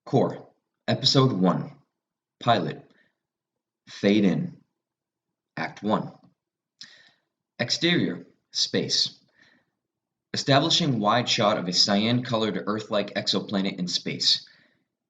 C.O.R.E. Episode 1 Pilot Fade In Act 1 Exterior Space Establishing wide shot of a cyan-colored Earth-like exoplanet in space.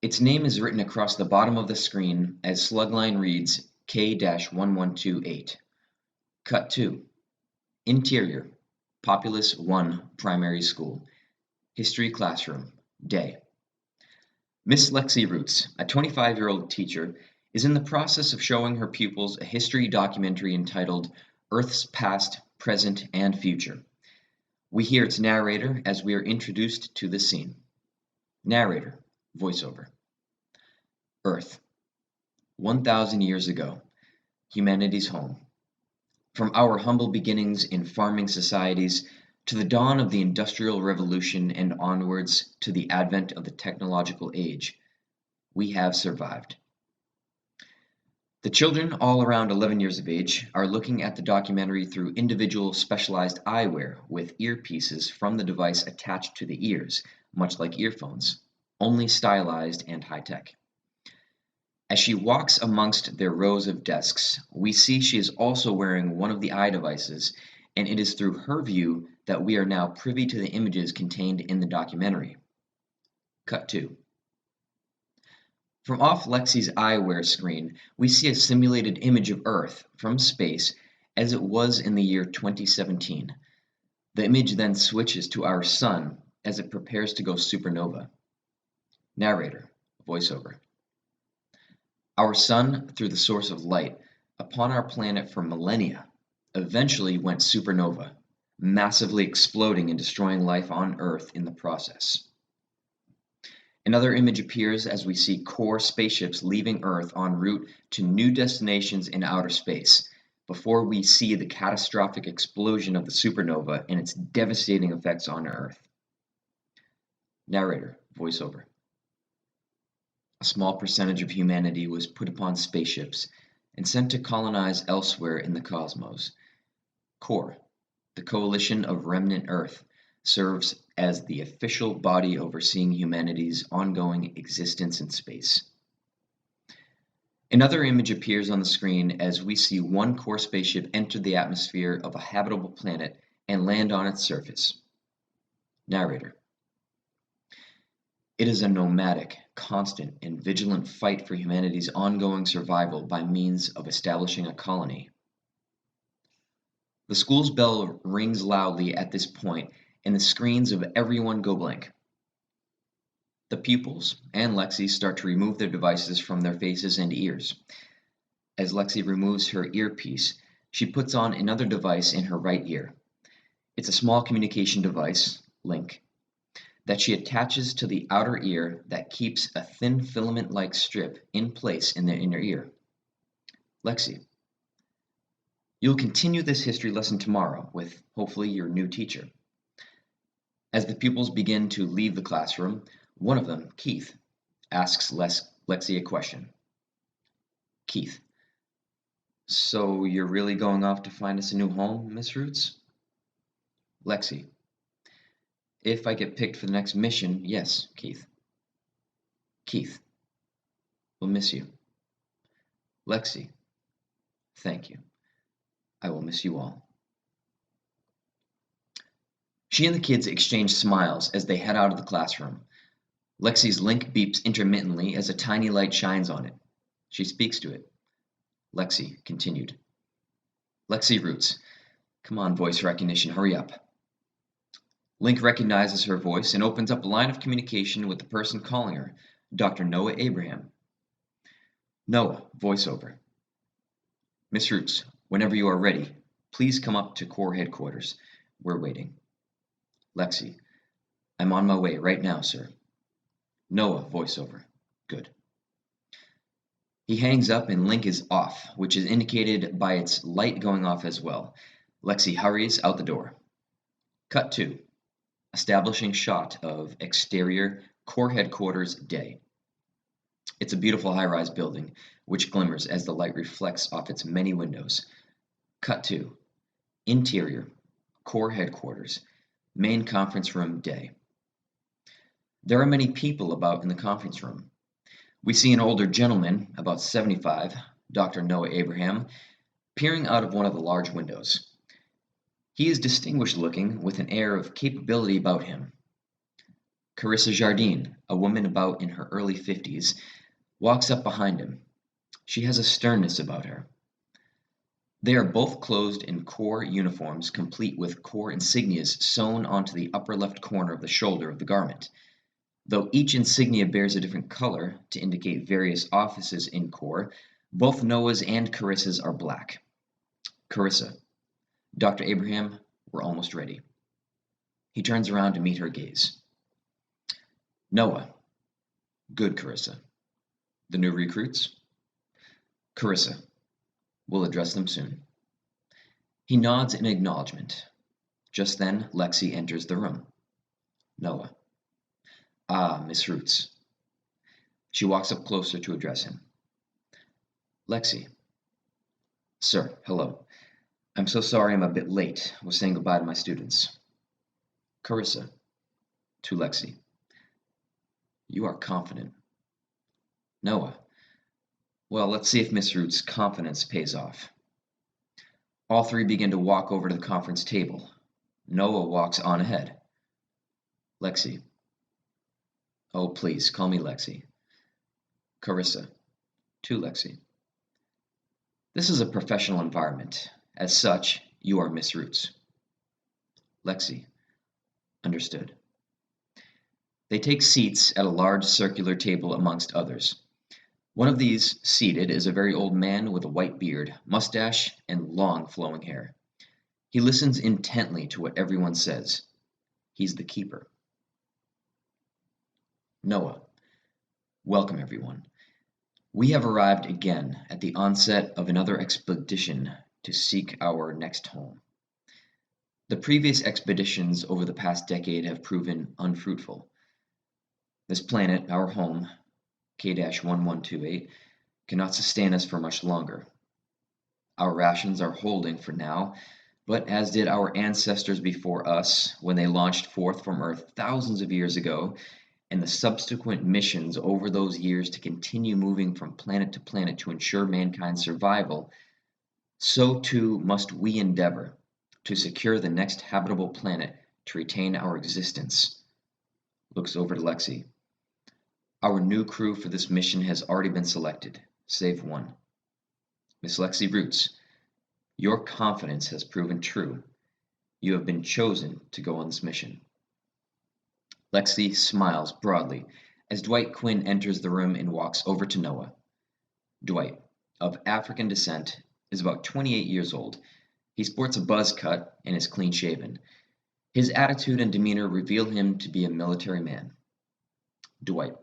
Its name is written across the bottom of the screen as slugline reads K-1128. Cut 2 Interior Populous 1 Primary School History Classroom Day Miss Lexi Roots, a 25-year-old teacher, is in the process of showing her pupils a history documentary entitled Earth's Past, Present, and Future. We hear its narrator as we are introduced to the scene. Narrator, voiceover. Earth, 1,000 years ago, humanity's home. From our humble beginnings in farming societies to the dawn of the Industrial Revolution and onwards to the advent of the technological age, we have survived. The children, all around 11 years of age, are looking at the documentary through individual specialized eyewear with earpieces from the device attached to the ears, much like earphones, only stylized and high-tech. As she walks amongst their rows of desks, we see she is also wearing one of the eye devices, and it is through her view that we are now privy to the images contained in the documentary. Cut 2. From off Lexi's eyewear screen, we see a simulated image of Earth from space as it was in the year 2017. The image then switches to our sun as it prepares to go supernova. Narrator, voiceover. Our sun, through the source of light, upon our planet for millennia, eventually went supernova, massively exploding and destroying life on Earth in the process. Another image appears as we see C.O.R.E. spaceships leaving Earth en route to new destinations in outer space, before we see the catastrophic explosion of the supernova and its devastating effects on Earth. Narrator, voiceover. A small percentage of humanity was put upon spaceships and sent to colonize elsewhere in the cosmos. C.O.R.E., the coalition of Remnant Earth, serves as the official body overseeing humanity's ongoing existence in space. Another image appears on the screen as we see one C.O.R.E. spaceship enter the atmosphere of a habitable planet and land on its surface. Narrator. It is a nomadic, constant, and vigilant fight for humanity's ongoing survival by means of establishing a colony. The school's bell rings loudly at this point, and the screens of everyone go blank. The pupils and Lexi start to remove their devices from their faces and ears. As Lexi removes her earpiece, she puts on another device in her right ear. It's a small communication device, Link, that she attaches to the outer ear that keeps a thin filament-like strip in place in the inner ear. Lexi, you'll continue this history lesson tomorrow with, hopefully, your new teacher. As the pupils begin to leave the classroom, one of them, Keith, asks Lexi a question. Keith, so you're really going off to find us a new home, Miss Roots? Lexi, if I get picked for the next mission, yes, Keith. Keith, we'll miss you. Lexi, thank you. I will miss you all. She and the kids exchange smiles as they head out of the classroom. Lexi's Link beeps intermittently as a tiny light shines on it. She speaks to it. Lexi continued. Lexi Roots, come on, voice recognition, hurry up. Link recognizes her voice and opens up a line of communication with the person calling her, Dr. Noah Abraham. Noah, voiceover. Miss Roots, whenever you are ready, please come up to C.O.R.E. headquarters. We're waiting. Lexi, I'm on my way right now, sir. Noah, voiceover. Good. He hangs up and Link is off, which is indicated by its light going off as well. Lexi hurries out the door. Cut 2. Establishing shot of exterior C.O.R.E. headquarters day. It's a beautiful high-rise building, which glimmers as the light reflects off its many windows. Cut 2. Interior C.O.R.E. headquarters, main conference room day. There are many people about in the conference room. We see an older gentleman, about 75, Dr. Noah Abraham, peering out of one of the large windows. He is distinguished looking, with an air of capability about him. Carissa Jardine, a woman about in her early 50s, walks up behind him. She has a sternness about her. They are both clothed in C.O.R.E uniforms, complete with C.O.R.E insignias sewn onto the upper left corner of the shoulder of the garment. Though each insignia bears a different color to indicate various offices in C.O.R.E, both Noah's and Carissa's are black. Carissa, Dr. Abraham, we're almost ready. He turns around to meet her gaze. Noah. Good, Carissa. The new recruits? Carissa. We'll address them soon. He nods in acknowledgement. Just then, Lexi enters the room. Noah. Ah, Miss Roots. She walks up closer to address him. Lexi. Sir, hello. I'm so sorry I'm a bit late. I was saying goodbye to my students. Carissa. To Lexi. You are confident. Noah. Well, let's see if Miss Roots' confidence pays off. All three begin to walk over to the conference table. Noah walks on ahead. Lexi. Oh, please, call me Lexi. Carissa. To Lexi. This is a professional environment. As such, you are Miss Roots. Lexi. Understood. They take seats at a large circular table amongst others. One of these, seated, is a very old man with a white beard, mustache, and long flowing hair. He listens intently to what everyone says. He's the keeper. Noah. Welcome, everyone. We have arrived again at the onset of another expedition to seek our next home. The previous expeditions over the past decade have proven unfruitful. This planet, our home, K-1128, cannot sustain us for much longer. Our rations are holding for now, but as did our ancestors before us when they launched forth from Earth thousands of years ago, and the subsequent missions over those years to continue moving from planet to planet to ensure mankind's survival, so too must we endeavor to secure the next habitable planet to retain our existence. Looks over to Lexi. Our new crew for this mission has already been selected, save one. Miss Lexi Roots, your confidence has proven true. You have been chosen to go on this mission. Lexi smiles broadly as Dwight Quinn enters the room and walks over to Noah. Dwight, of African descent, is about 28 years old. He sports a buzz cut and is clean-shaven. His attitude and demeanor reveal him to be a military man. Dwight.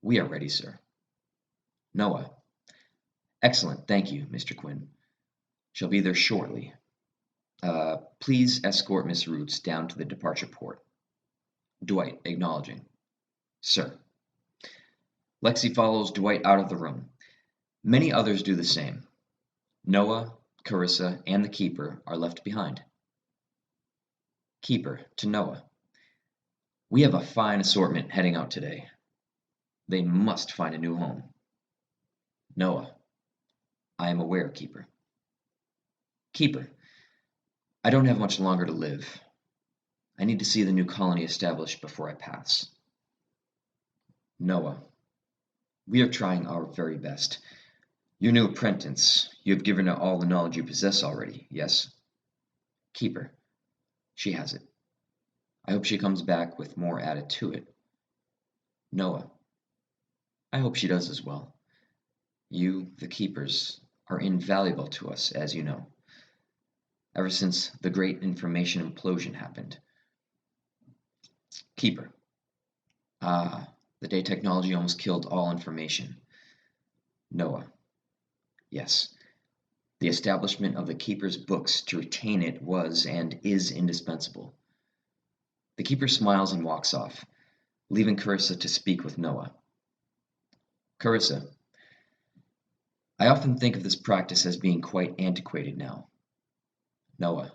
We are ready, sir. Noah. Excellent, thank you, Mr. Quinn. Shall be there shortly. Please escort Miss Roots down to the departure port. Dwight, acknowledging. Sir. Lexi follows Dwight out of the room. Many others do the same. Noah, Carissa, and the Keeper are left behind. Keeper, to Noah. We have a fine assortment heading out today. They must find a new home. Noah. I am aware, Keeper. Keeper. I don't have much longer to live. I need to see the new colony established before I pass. Noah. We are trying our very best. Your new apprentice, you have given her all the knowledge you possess already, yes? Keeper. She has it. I hope she comes back with more added to it. Noah. I hope she does as well. You, the Keepers, are invaluable to us, as you know. Ever since the great information implosion happened. Keeper. Ah, the day technology almost killed all information. Noah. Yes. The establishment of the Keeper's books to retain it was and is indispensable. The Keeper smiles and walks off, leaving Carissa to speak with Noah. Carissa. I often think of this practice as being quite antiquated now. Noah.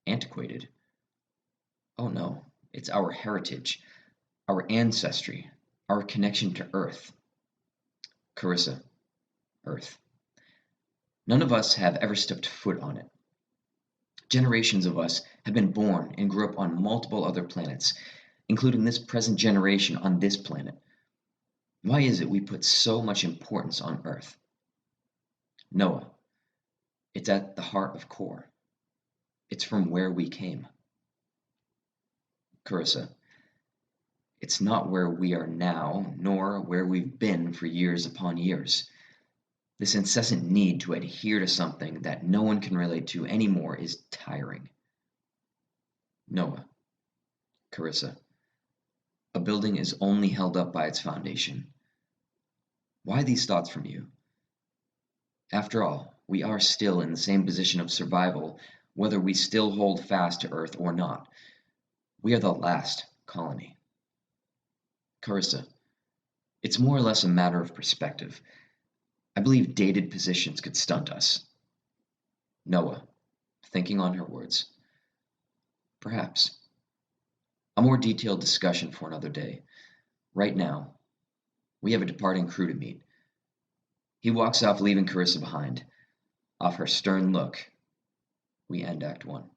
Antiquated? Oh no, it's our heritage, our ancestry, our connection to Earth. Carissa, Earth. None of us have ever stepped foot on it. Generations of us have been born and grew up on multiple other planets, including this present generation on this planet. Why is it we put so much importance on Earth? Noah, it's at the heart of C.O.R.E. It's from where we came. Carissa, it's not where we are now, nor where we've been for years upon years. This incessant need to adhere to something that no one can relate to anymore is tiring. Noah, Carissa, a building is only held up by its foundation. Why these thoughts from you? After all, we are still in the same position of survival, whether we still hold fast to Earth or not. We are the last colony. Carissa, it's more or less a matter of perspective. I believe dated positions could stunt us. Noah, thinking on her words. Perhaps. A more detailed discussion for another day. Right now, we have a departing crew to meet. He walks off, leaving Carissa behind. Off her stern look, we end Act 1.